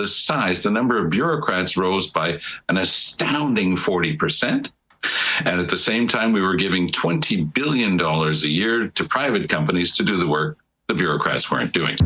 the size, the number of bureaucrats rose by an astounding 40%. And at the same time, we were giving $20 billion a year to private companies to do the work the bureaucrats weren't doing.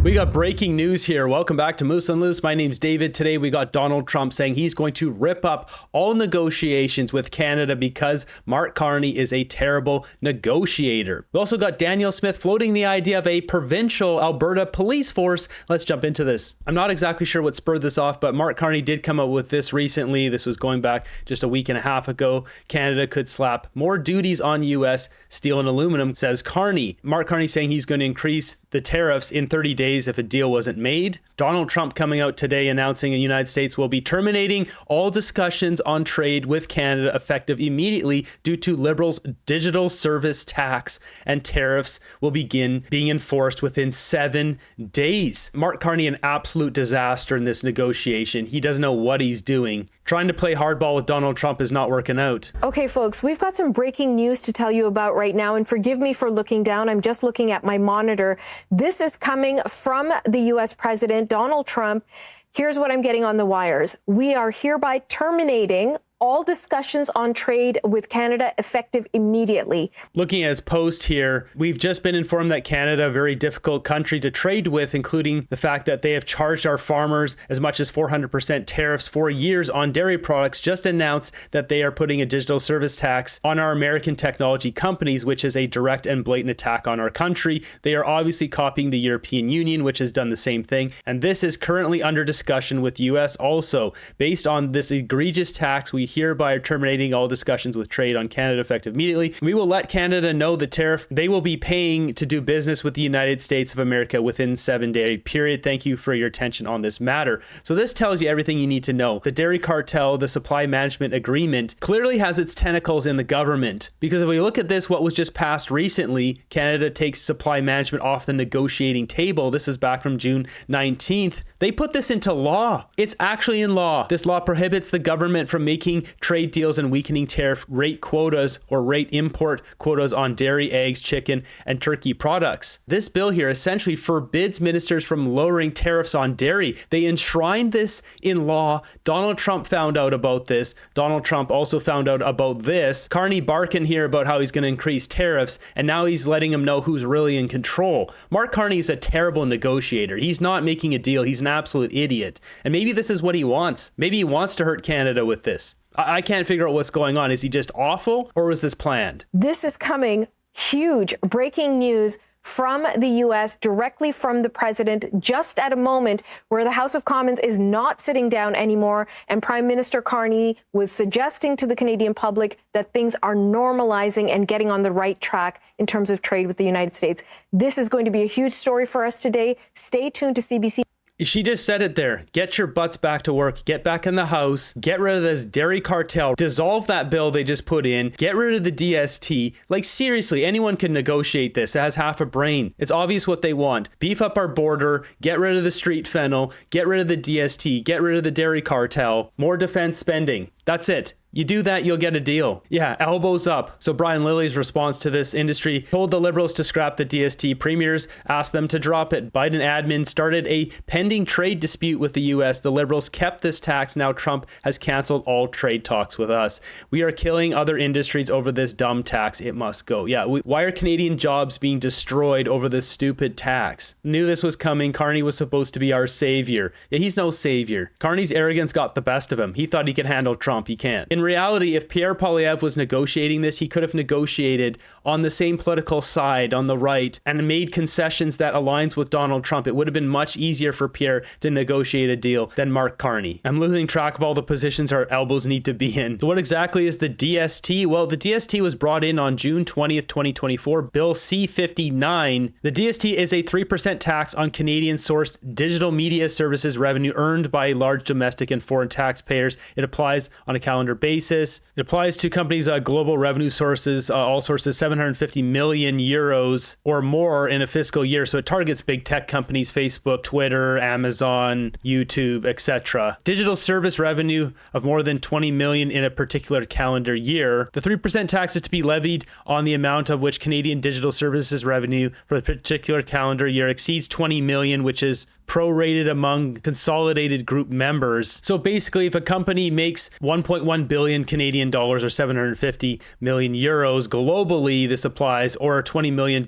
We got breaking news here. Welcome back to Moose and Loose. My name's David. Today we got Donald Trump saying he's going to rip up all negotiations with Canada because Mark Carney is a terrible negotiator. We also got Daniel Smith floating the idea of a provincial Alberta police force. Let's jump into this. I'm not exactly sure what spurred this off, but Mark Carney did come out with this recently. This was going back just a week and a half ago. Canada could slap more duties on U.S. steel and aluminum, says Carney. Mark Carney saying he's going to increase the tariffs in 30 days if a deal wasn't made. Donald Trump coming out today announcing the United States will be terminating all discussions on trade with Canada effective immediately due to Liberals' digital service tax, and tariffs will begin being enforced within 7 days. Mark Carney, an absolute disaster in this negotiation. He doesn't know what he's doing. Trying to play hardball with Donald Trump is not working out. Okay, folks, we've got some breaking news to tell you about right now, and forgive me for looking down. I'm just looking at my monitor. This is coming from the U.S. President, Donald Trump. Here's what I'm getting on the wires. We are hereby terminating all discussions on trade with Canada effective immediately. Looking at his post here, we've just been informed that Canada, a very difficult country to trade with, including the fact that they have charged our farmers as much as 400% tariffs for years on dairy products, just announced that they are putting a digital service tax on our American technology companies, which is a direct and blatant attack on our country. They are obviously copying the European Union, which has done the same thing. And this is currently under discussion with US also. Based on this egregious tax, we hereby are terminating all discussions with trade on Canada effective immediately. We will let Canada know the tariff they will be paying to do business with the United States of America within 7-day period. Thank you for your attention on this matter. So this tells you everything you need to know. The dairy cartel, the supply management agreement, clearly has its tentacles in the government. Because if we look at this, what was just passed recently, Canada takes supply management off the negotiating table. This is back from June 19th. They put this into law. It's actually in law. This law prohibits the government from making trade deals and weakening tariff rate quotas or rate import quotas on dairy, eggs, chicken, and turkey products. This bill here essentially forbids ministers from lowering tariffs on dairy. They enshrined this in law. Donald Trump found out about this. Donald Trump also found out about this. Carney barking here about how he's going to increase tariffs, and now he's letting him know who's really in control. Mark Carney is a terrible negotiator. He's not making a deal. He's an absolute idiot. And maybe this is what he wants. Maybe he wants to hurt Canada with this. I can't figure out what's going on. Is he just awful, or was this planned? This is coming, huge breaking news from the U.S., directly from the president, just at a moment where the House of Commons is not sitting down anymore, and Prime Minister Carney was suggesting to the Canadian public that things are normalizing and getting on the right track in terms of trade with the United States. This is going to be a huge story for us today. Stay tuned to CBC. She just said it there. Get your butts back to work. Get back in the House. Get rid of this dairy cartel. Dissolve that bill they just put in. Get rid of the DST. Like, seriously, anyone can negotiate this. It has half a brain. It's obvious what they want. Beef up our border. Get rid of the street fennel. Get rid of the DST. Get rid of the dairy cartel. More defense spending. That's it. You do that, you'll get a deal. Yeah, elbows up. So Brian Lilley's response to this industry told the Liberals to scrap the DST. Premiers asked them to drop it. Biden admin started a pending trade dispute with the U.S. The Liberals kept this tax. Now Trump has canceled all trade talks with us. We are killing other industries over this dumb tax. It must go. Yeah, why are Canadian jobs being destroyed over this stupid tax? Knew this was coming. Carney was supposed to be our savior. Yeah, he's no savior. Carney's arrogance got the best of him. He thought he could handle Trump. He can't. In reality, if Pierre Poilievre was negotiating this, he could have negotiated on the same political side, on the right, and made concessions that aligns with Donald Trump. It would have been much easier for Pierre to negotiate a deal than Mark Carney. I'm losing track of all the positions our elbows need to be in. So what exactly is the DST? Well, the DST was brought in on June 20th, 2024, Bill C-59. The DST is a 3% tax on Canadian-sourced digital media services revenue earned by large domestic and foreign taxpayers. It applies on a calendar basis. It applies to companies' global revenue sources, all sources, 750 million euros or more in a fiscal year. So it targets big tech companies, Facebook, Twitter, Amazon, YouTube, etc. Digital service revenue of more than 20 million in a particular calendar year. The 3% tax is to be levied on the amount of which Canadian digital services revenue for a particular calendar year exceeds 20 million, which is prorated among consolidated group members. So basically, if a company makes 1.1 billion Canadian dollars or 750 million euros globally, this applies, or $20 million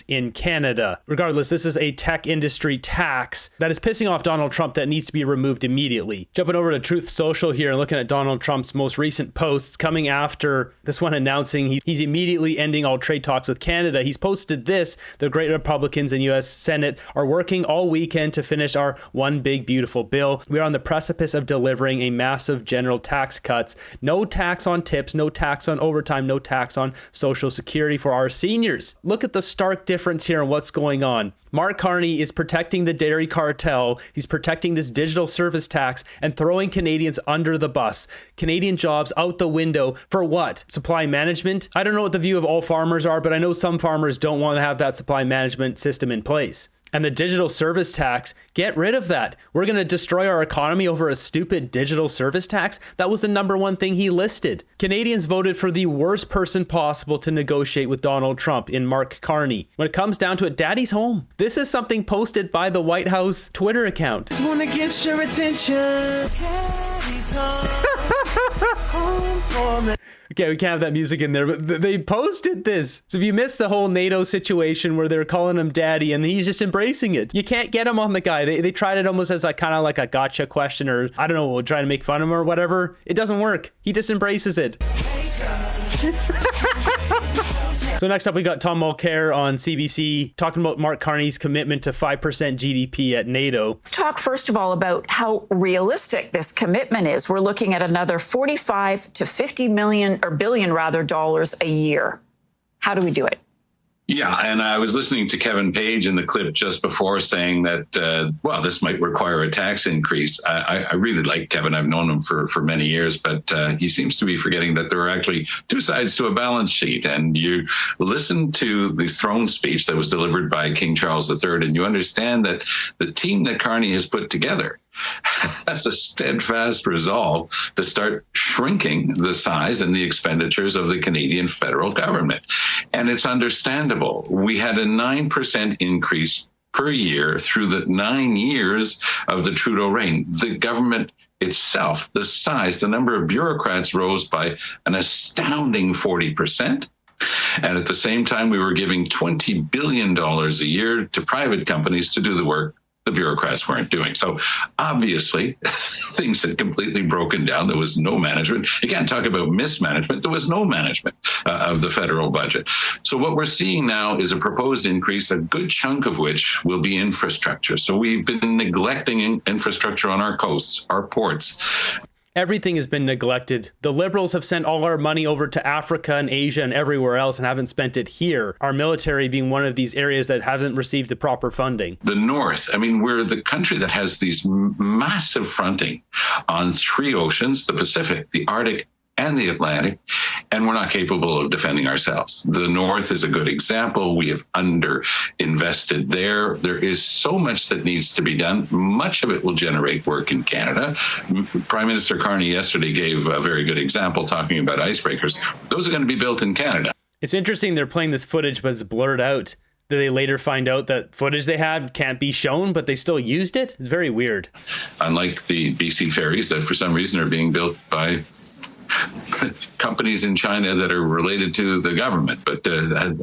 in Canada. Regardless, this is a tech industry tax that is pissing off Donald Trump that needs to be removed immediately. Jumping over to Truth Social here and looking at Donald Trump's most recent posts coming after this one announcing he's immediately ending all trade talks with Canada. He's posted this: the great Republicans in U.S. Senate are working all weekend to finish our one big beautiful bill. We are on the precipice of delivering a massive general tax cuts. No tax on tips, no tax on overtime, no tax on Social Security for our seniors. Look at the stark difference here and what's going on. Mark Carney is protecting the dairy cartel. He's protecting this digital service tax and throwing Canadians under the bus. Canadian jobs out the window for what? Supply management? I don't know what the view of all farmers are, but I know some farmers don't want to have that supply management system in place. And the digital service tax, get rid of that. We're going to destroy our economy over a stupid digital service tax? That was the number one thing he listed. Canadians voted for the worst person possible to negotiate with Donald Trump in Mark Carney. When it comes down to it, Daddy's home. This is something posted by the White House Twitter account. Just wanna get your attention. Daddy's home for me. Okay, we can't have that music in there, but they posted this. So if you missed the whole NATO situation where they're calling him daddy and he's just embracing it, you can't get him on the guy. They tried it almost as a kind of like a gotcha question, or I don't know, trying to make fun of him or whatever. It doesn't work. He just embraces it. So next up, we got Tom Mulcair on CBC talking about Mark Carney's commitment to 5% GDP at NATO. Let's talk first of all about how realistic this commitment is. We're looking at another 45 to 50 million or billion rather dollars a year. How do we do it? Yeah, and I was listening to Kevin Page in the clip just before saying that, well, this might require a tax increase. I really like Kevin. I've known him for many years, but he seems to be forgetting that there are actually two sides to a balance sheet. And you listen to the throne speech that was delivered by King Charles III, and you understand that the team that Carney has put together has a steadfast resolve to start shrinking the size and the expenditures of the Canadian federal government. And it's understandable. We had a 9% increase per year through the 9 years of the Trudeau reign. The government itself, the size, the number of bureaucrats rose by an astounding 40%. And at the same time, we were giving $20 billion a year to private companies to do the work the bureaucrats weren't doing. So obviously, things had completely broken down. There was no management. You can't talk about mismanagement. There was no management of the federal budget. So what we're seeing now is a proposed increase, a good chunk of which will be infrastructure. So we've been neglecting infrastructure on our coasts, our ports. Everything has been neglected. The Liberals have sent all our money over to Africa and Asia and everywhere else and haven't spent it here. Our military being one of these areas that haven't received the proper funding. The North, I mean, we're the country that has these massive fronting on three oceans, the Pacific, the Arctic, and the Atlantic, and we're not capable of defending ourselves. The North is a good example. We have underinvested there. There is so much that needs to be done. Much of it will generate work in Canada. Prime Minister Carney yesterday gave a very good example talking about icebreakers. Those are going to be built in Canada. It's interesting they're playing this footage, but it's blurred out. Did they later find out that footage they had can't be shown, but they still used it? It's very weird. Unlike the BC ferries that for some reason are being built by companies in China that are related to the government. But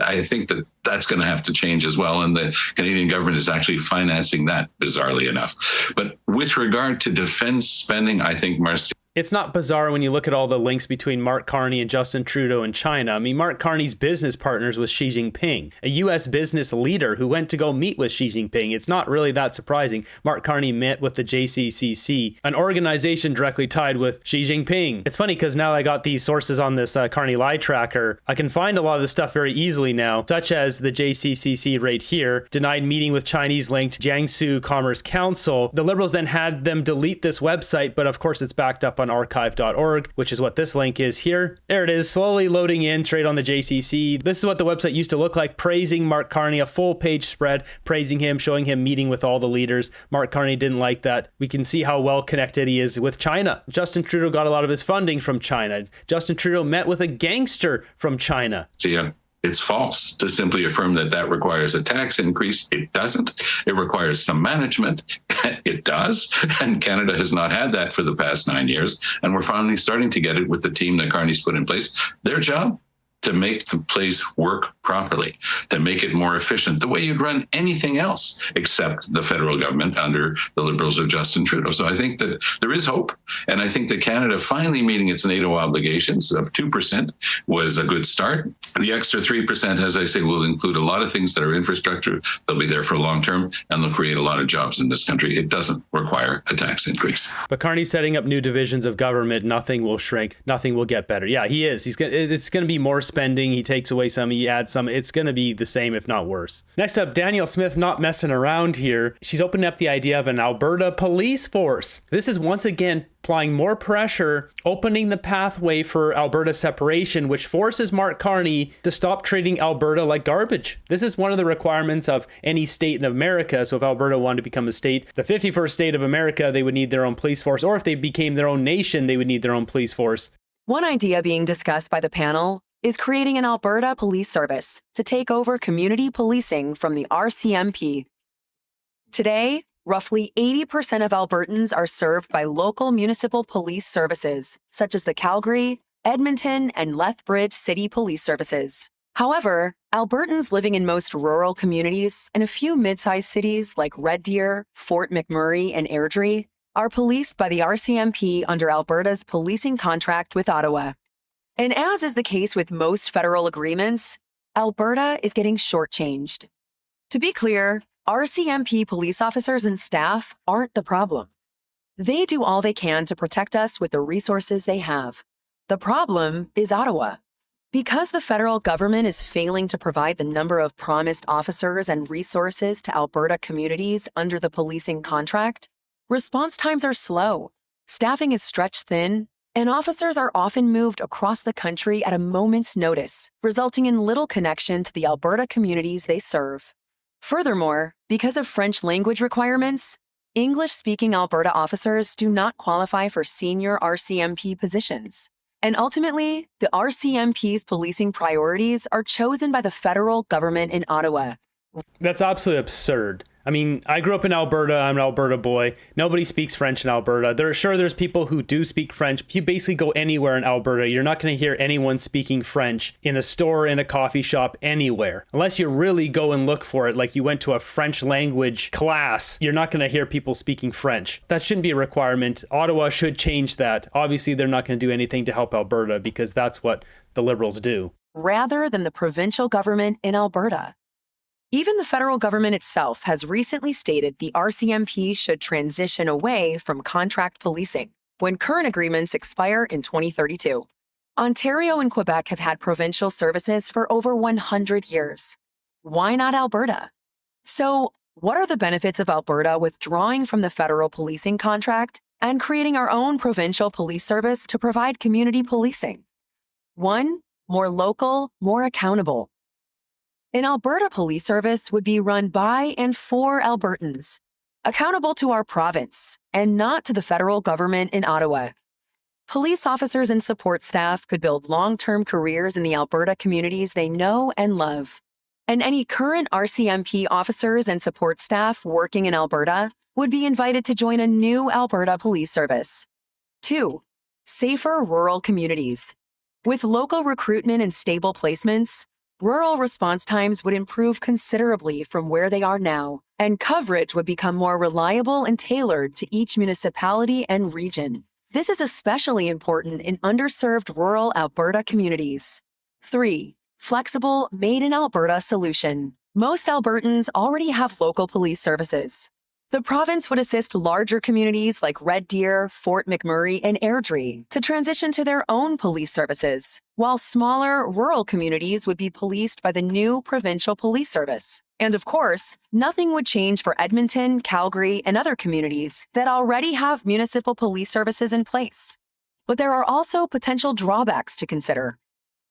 I think that that's going to have to change as well. And the Canadian government is actually financing that, bizarrely enough. But with regard to defense spending, I think, Marcy, it's not bizarre when you look at all the links between Mark Carney and Justin Trudeau in China. I mean, Mark Carney's business partners was Xi Jinping, a U.S. business leader who went to go meet with Xi Jinping. It's not really that surprising. Mark Carney met with the JCCC, an organization directly tied with Xi Jinping. It's funny because now I got these sources on this Carney Lie Tracker. I can find a lot of this stuff very easily now, such as the JCCC right here, denied meeting with Chinese-linked Jiangsu Commerce Council. The Liberals then had them delete this website, but of course it's backed up on archive.org, which is what this link is here. There it is, slowly loading in straight on the JCC. This is what the website used to look like, praising Mark Carney, a full page spread, praising him, showing him meeting with all the leaders. Mark Carney didn't like that. We can see how well connected he is with China. Justin Trudeau got a lot of his funding from China. Justin Trudeau met with a gangster from China. Yeah. It's false to simply affirm that that requires a tax increase. It doesn't. It requires some management. It does. And Canada has not had that for the past 9 years. And we're finally starting to get it with the team that Carney's put in place. Their job? To make the place work properly, to make it more efficient, the way you'd run anything else except the federal government under the Liberals of Justin Trudeau. So I think that there is hope. And I think that Canada finally meeting its NATO obligations of 2% was a good start. The extra 3%, as I say, will include a lot of things that are infrastructure. They'll be there for long term, and they'll create a lot of jobs in this country. It doesn't require a tax increase. But Carney's setting up new divisions of government. Nothing will shrink. Nothing will get better. Yeah, he is. It's going to be more spending. He takes away some, he adds some. It's going to be the same, if not worse. Next up, Danielle Smith, not messing around here. She's opened up the idea of an Alberta police force. This is once again applying more pressure, opening the pathway for Alberta separation, which forces Mark Carney to stop treating Alberta like garbage. This is one of the requirements of any state in America. So if Alberta wanted to become a state, the 51st state of America, they would need their own police force. Or if they became their own nation, they would need their own police force. One idea being discussed by the panel is creating an Alberta police service to take over community policing from the RCMP. Today, roughly 80% of Albertans are served by local municipal police services, such as the Calgary, Edmonton, and Lethbridge City Police Services. However, Albertans living in most rural communities and a few mid-sized cities like Red Deer, Fort McMurray, and Airdrie are policed by the RCMP under Alberta's policing contract with Ottawa. And as is the case with most federal agreements, Alberta is getting shortchanged. To be clear, RCMP police officers and staff aren't the problem. They do all they can to protect us with the resources they have. The problem is Ottawa. Because the federal government is failing to provide the number of promised officers and resources to Alberta communities under the policing contract, response times are slow, staffing is stretched thin, and officers are often moved across the country at a moment's notice, resulting in little connection to the Alberta communities they serve. Furthermore, because of French language requirements, English-speaking Alberta officers do not qualify for senior RCMP positions. And ultimately, the RCMP's policing priorities are chosen by the federal government in Ottawa. That's absolutely absurd. I mean, I grew up in Alberta. I'm an Alberta boy. Nobody speaks French in Alberta. There's people who do speak French. If you basically go anywhere in Alberta, you're not going to hear anyone speaking French in a store, in a coffee shop, anywhere. Unless you really go and look for it, like you went to a French language class, you're not going to hear people speaking French. That shouldn't be a requirement. Ottawa should change that. Obviously, they're not going to do anything to help Alberta because that's what the Liberals do. Rather than the provincial government in Alberta. Even the federal government itself has recently stated the RCMP should transition away from contract policing when current agreements expire in 2032. Ontario and Quebec have had provincial services for over 100 years. Why not Alberta? So, what are the benefits of Alberta withdrawing from the federal policing contract and creating our own provincial police service to provide community policing? 1. More local, more accountable. An Alberta police service would be run by and for Albertans, accountable to our province, and not to the federal government in Ottawa. Police officers and support staff could build long-term careers in the Alberta communities they know and love. And any current RCMP officers and support staff working in Alberta would be invited to join a new Alberta police service. 2. Safer rural communities. With local recruitment and stable placements, rural response times would improve considerably from where they are now, and coverage would become more reliable and tailored to each municipality and region. This is especially important in underserved rural Alberta communities. 3. Flexible, made-in-Alberta solution. Most Albertans already have local police services. The province would assist larger communities like Red Deer, Fort McMurray, and Airdrie to transition to their own police services, while smaller, rural communities would be policed by the new provincial police service. And of course, nothing would change for Edmonton, Calgary, and other communities that already have municipal police services in place. But there are also potential drawbacks to consider.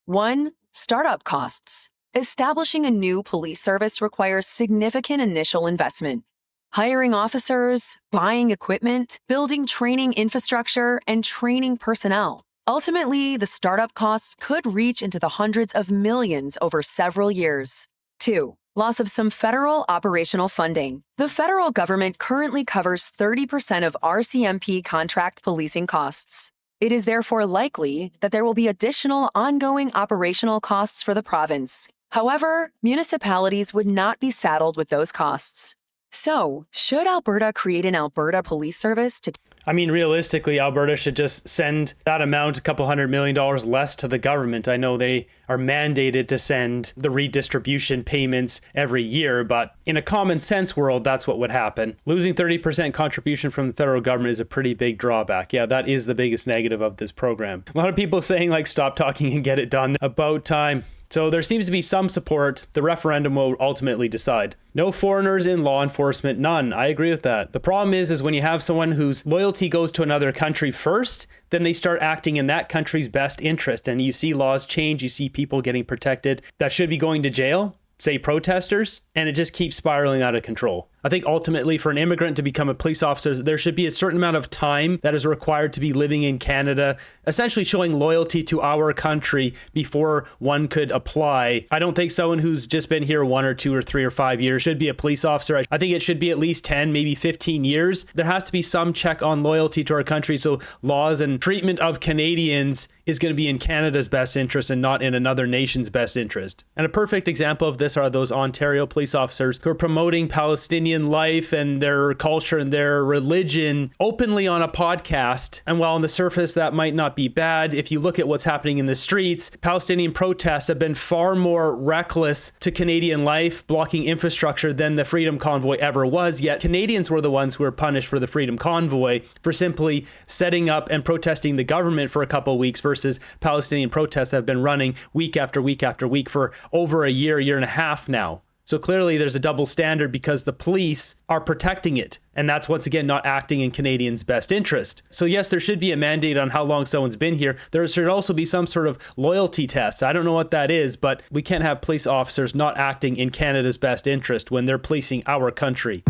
1. Startup costs. Establishing a new police service requires significant initial investment. Hiring officers, buying equipment, building training infrastructure, and training personnel. Ultimately, the startup costs could reach into the hundreds of millions over several years. 2. Loss of some federal operational funding. The federal government currently covers 30% of RCMP contract policing costs. It is therefore likely that there will be additional ongoing operational costs for the province. However, municipalities would not be saddled with those costs. So, should Alberta create an Alberta Police Service to... I mean, realistically, Alberta should just send that amount, $200 million less to the government. I know they are mandated to send the redistribution payments every year, but in a common sense world, that's what would happen. Losing 30% contribution from the federal government is a pretty big drawback. Yeah, that is the biggest negative of this program. A lot of people saying, like, stop talking and get it done. About time. So there seems to be some support. The referendum will ultimately decide. No foreigners in law enforcement, none. I agree with that. The problem is when you have someone whose loyalty goes to another country first, then they start acting in that country's best interest. And you see laws change, you see people getting protected that should be going to jail, say protesters, and it just keeps spiraling out of control. I think ultimately for an immigrant to become a police officer, there should be a certain amount of time that is required to be living in Canada, essentially showing loyalty to our country before one could apply. I don't think someone who's just been here 1 or 2 or 3 or 5 years should be a police officer. I think it should be at least 10, maybe 15 years. There has to be some check on loyalty to our country, so laws and treatment of Canadians is going to be in Canada's best interest and not in another nation's best interest. And a perfect example of this are those Ontario police officers who are promoting Palestinian life and their culture and their religion openly on a podcast. And while on the surface that might not be bad, if you look at what's happening in the streets, Palestinian protests have been far more reckless to Canadian life, blocking infrastructure than the Freedom Convoy ever was. Yet Canadians were the ones who were punished for the Freedom Convoy for simply setting up and protesting the government for a couple of weeks versus Palestinian protests that have been running week after week after week for over a year and a half now. So clearly there's a double standard because the police are protecting it. And that's once again not acting in Canadians' best interest. So yes, there should be a mandate on how long someone's been here. There should also be some sort of loyalty test. I don't know what that is, but we can't have police officers not acting in Canada's best interest when they're policing our country.